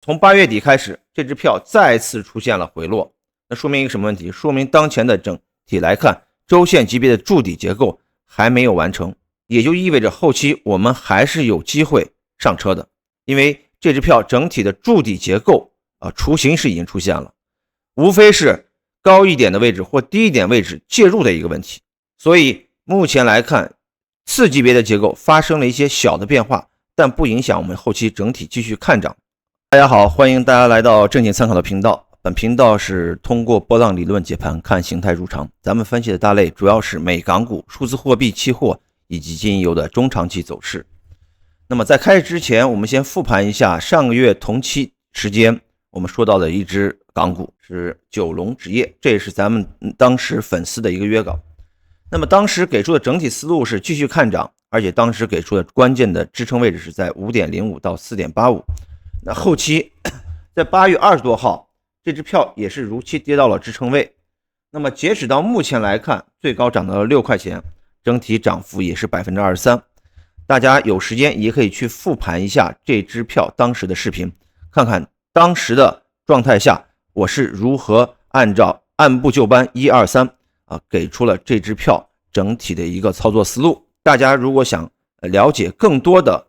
从8月底开始，这支票再次出现了回落，那说明一个什么问题？说明当前的整体来看，周线级别的筑底结构还没有完成，也就意味着后期我们还是有机会上车的，因为这支票整体的筑底结构雏形是已经出现了，无非是高一点的位置或低一点位置介入的一个问题。所以目前来看，次级别的结构发生了一些小的变化，但不影响我们后期整体继续看涨。大家好，欢迎大家来到正经参考的频道。本频道是通过波浪理论解盘看形态入场，咱们分析的大类主要是美港股、数字货币期货以及金银油的中长期走势。那么在开始之前，我们先复盘一下上个月同期时间我们说到的一只港股是九龙纸业，这也是咱们当时粉丝的一个约稿。那么当时给出的整体思路是继续看涨，而且当时给出的关键的支撑位置是在 5.05 到 4.85。 那后期在8月20多号这支票也是如期跌到了支撑位，那么截止到目前来看，最高涨到了6块钱，整体涨幅也是 23%。 大家有时间也可以去复盘一下这支票当时的视频，看看当时的状态下我是如何按部就班1、2、3给出了这支票整体的一个操作思路。大家如果想了解更多的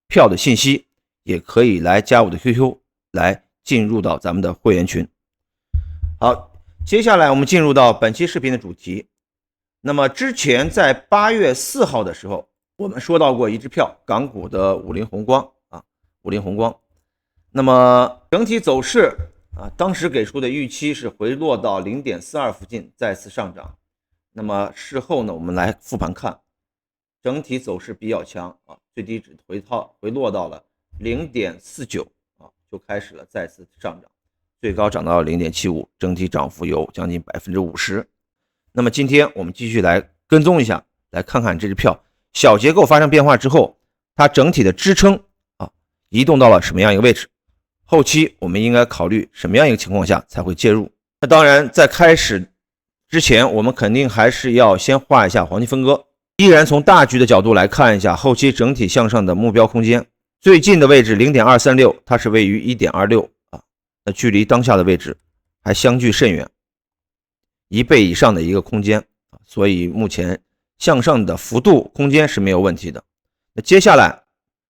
票的信息，也可以来加我的 QQ 来进入到咱们的会员群。好，接下来我们进入到本期视频的主题。那么之前在8月4号的时候，我们说到过一支票，港股的五菱宏光五菱宏光。那么整体走势当时给出的预期是回落到 0.42 附近再次上涨。那么事后呢，我们来复盘看，整体走势比较强最低值回落到了 0.49 就开始了再次上涨，最高涨到了 0.75， 整体涨幅有将近 50%。 那么今天我们继续来跟踪一下，来看看这支票小结构发生变化之后，它整体的支撑移动到了什么样一个位置，后期我们应该考虑什么样一个情况下才会介入。那当然在开始之前，我们肯定还是要先画一下黄金分割，依然从大局的角度来看一下后期整体向上的目标空间。最近的位置 0.236， 它是位于 1.26 那距离当下的位置还相距甚远，1倍以上的一个空间所以目前向上的幅度空间是没有问题的。那接下来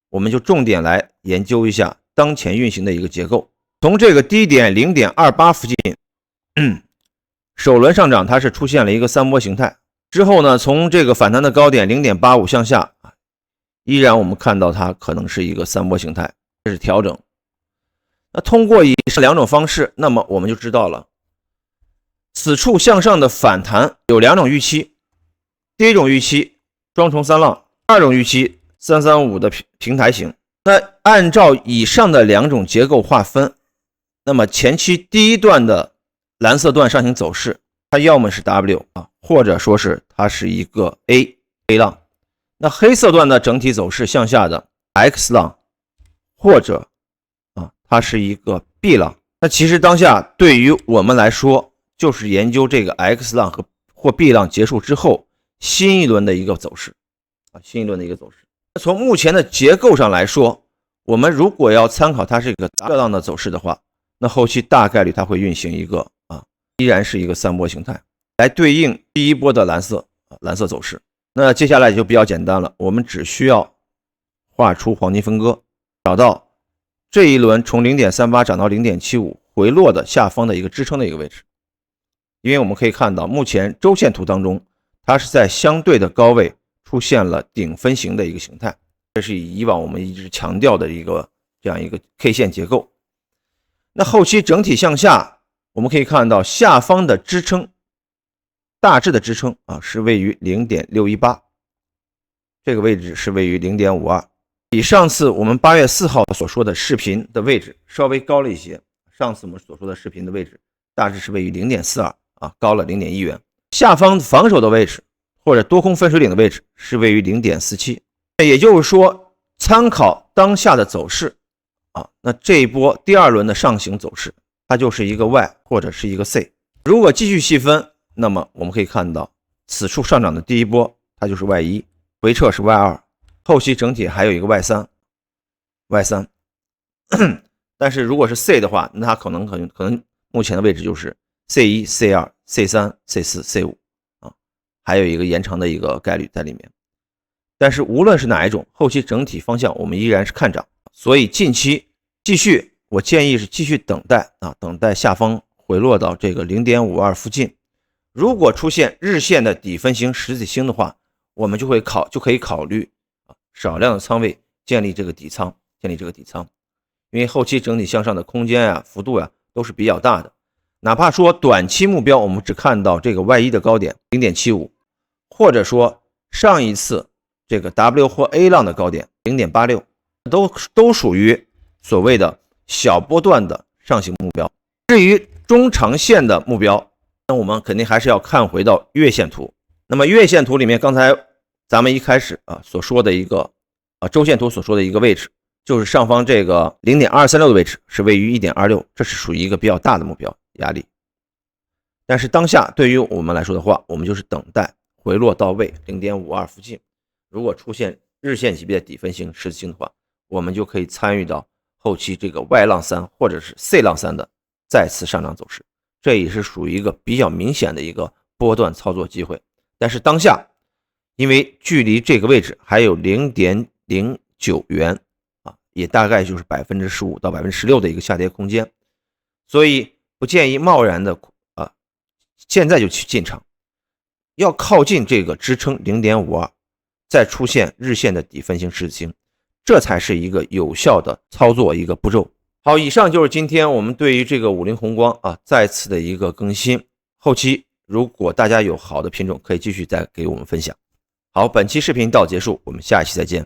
我们就重点来研究一下当前运行的一个结构。从这个低点 0.28 附近首轮上涨它是出现了一个三波形态，之后呢，从这个反弹的高点 0.85 向下依然我们看到它可能是一个三波形态，这是调整。那通过以上两种方式，那么我们就知道了此处向上的反弹有两种预期。第一种预期双重三浪，第二种预期335的平台型。那按照以上的两种结构划分，那么前期第一段的蓝色段上行走势，它要么是 W 或者说是它是一个 A 浪。那黑色段的整体走势向下的 X 浪，或者它是一个 B 浪。那其实当下对于我们来说，就是研究这个 X 浪或 B 浪结束之后新一轮的一个走势新一轮的一个走势。从目前的结构上来说，我们如果要参考它是一个 W 浪的走势的话，那后期大概率它会运行一个依然是一个三波形态来对应第一波的蓝色走势。那接下来就比较简单了，我们只需要画出黄金分割，找到这一轮从 0.38 涨到 0.75 回落的下方的一个支撑的一个位置。因为我们可以看到目前周线图当中，它是在相对的高位出现了顶分型的一个形态，这是以往我们一直强调的一个这样一个 K 线结构。那后期整体向下，我们可以看到下方的支撑大致的支撑是位于 0.618， 这个位置是位于 0.52， 比上次我们8月4号所说的视频的位置稍微高了一些，上次我们所说的视频的位置大致是位于 0.42 高了 0.1 元。下方防守的位置或者多空分水岭的位置是位于 0.47， 也就是说参考当下的走势那这一波第二轮的上行走势它就是一个 Y 或者是一个 C。 如果继续细分，那么我们可以看到此处上涨的第一波它就是 Y1， 回撤是 Y2， 后期整体还有一个 Y3 但是如果是 C 的话，那它可能目前的位置就是 C1、C2、C3、C4、C5 啊，还有一个延长的一个概率在里面。但是无论是哪一种，后期整体方向我们依然是看涨，所以近期继续，我建议是继续等待啊，等待下方回落到这个 0.52 附近。如果出现日线的底分型实体星的话，我们就可以考虑少量的仓位建立这个底仓，因为后期整体向上的空间幅度都是比较大的。哪怕说短期目标我们只看到这个 Y1 的高点 0.75， 或者说上一次这个 W 或 A 浪的高点 0.86， 都属于所谓的小波段的上行目标。至于中长线的目标，那我们肯定还是要看回到月线图。那么月线图里面，刚才咱们一开始所说的一个周线图所说的一个位置，就是上方这个 0.236 的位置是位于 1.26， 这是属于一个比较大的目标压力。但是当下对于我们来说的话，我们就是等待回落到位 0.52 附近，如果出现日线级别的底分型实体星的话，我们就可以参与到后期这个 Y 浪3或者是 C 浪3的再次上涨走势，这也是属于一个比较明显的一个波段操作机会。但是当下因为距离这个位置还有 0.09 元也大概就是 15% 到 16% 的一个下跌空间，所以不建议贸然的现在就去进场，要靠近这个支撑 0.52， 再出现日线的底分型实体星，这才是一个有效的操作一个步骤。好，以上就是今天我们对于这个50宏光再次的一个更新。后期如果大家有好的品种，可以继续再给我们分享。好，本期视频到结束，我们下一期再见。